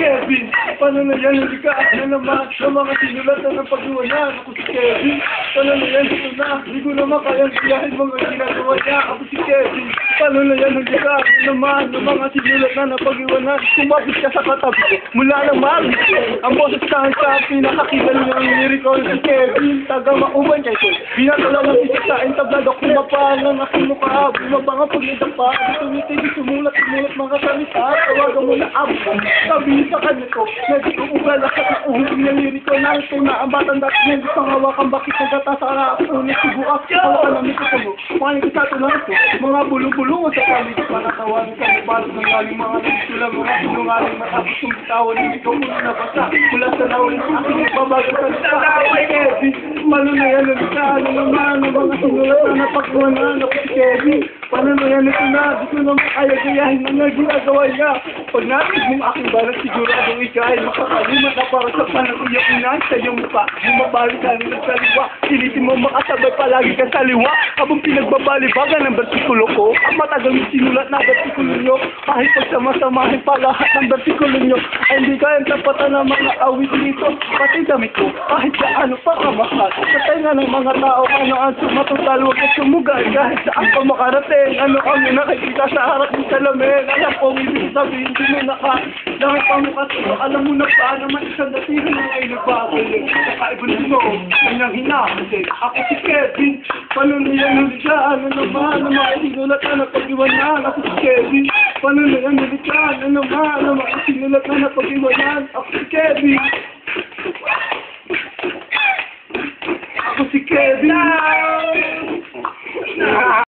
Kevin, paano na yan? Hindi ka na naman sa mga sinulat na pag-iwanan. Ako si Kevin, paano na yan? Ito na, hindi ko naman kayang siyahin mga ginagawa niya. Ako si Kevin, paano na yan? Hindi ka na naman sa mga sinulat na pag-iwanan. Sumabit ka sa katabi ko, mula naman. Ang boses ka sa pinakakita niyo ang liriko si Kevin, taga mauban kayo. Binatala ng isa sa entablado, kumapaan ng aking mukha. Bumabanga pag nidapa, dito sumulat mga salita. Tawagan mo na abo, sabi sa kanya ko, nag-uugal lahat ng uhuli ng liriko. Narito na ang batang dati niya, gusto hawakan bakit nagata sa ulit subuak. Hawakan ang mito mo, makinig sa tulang ko, mga bulong-bulungan sa paligid, panatawanan sa mabalo ng galing mga nagsula, mga sinungaling matapos yung bitawan, hindi ko muna nabasa. Mula sa lawan ng aking nagbabago sa lita. Kevin, paano na yan ulit ka? Ano naman ang mga sinulat na napagkuhanan? Ako si Kevin, paano na yan ito na? Di ko naman kaya gayahin ang ginagawa niya. Pag natin mong aking balat, sigurado ikaw ay makakalimat na para sa panag-iyak inay sa iyong mukha. Bumabalik ka rin sa liwa. Silitin mo makasabay palagi ka sa liwa. Habang pinagbabalibagan ng versikulo ko, ang matagal mo sinulat na versikulo nyo. Kahit pagsama-samahin pa lahat ng versikulo nyo, ay hindi kayang tapatan ng mga awit dito. Pati damit ko, kahit gaano pa kamahal. Sa tenga ng mga tao, ano ang sumatotal, huwag at sumugay. Kahit saan pa makarating, ano ang nakikita sa harap ng salamin. Alam kong ibig sabihin, hindi mo naka, dahil pa mo kasi, alam mo na pa naman isang datihan na ay nagbabalik. Kakaiban mo, kanyang hinahasin. Ako si Kevin, paano niyan ulit siya? Ano naman, ang mga sinulat na napag-iwanan? Ako si Kevin, paano niyan ulit siya? Ano naman, ang mga sinulat na napag-iwanan? Ako si Kevin. Ako si Kevin.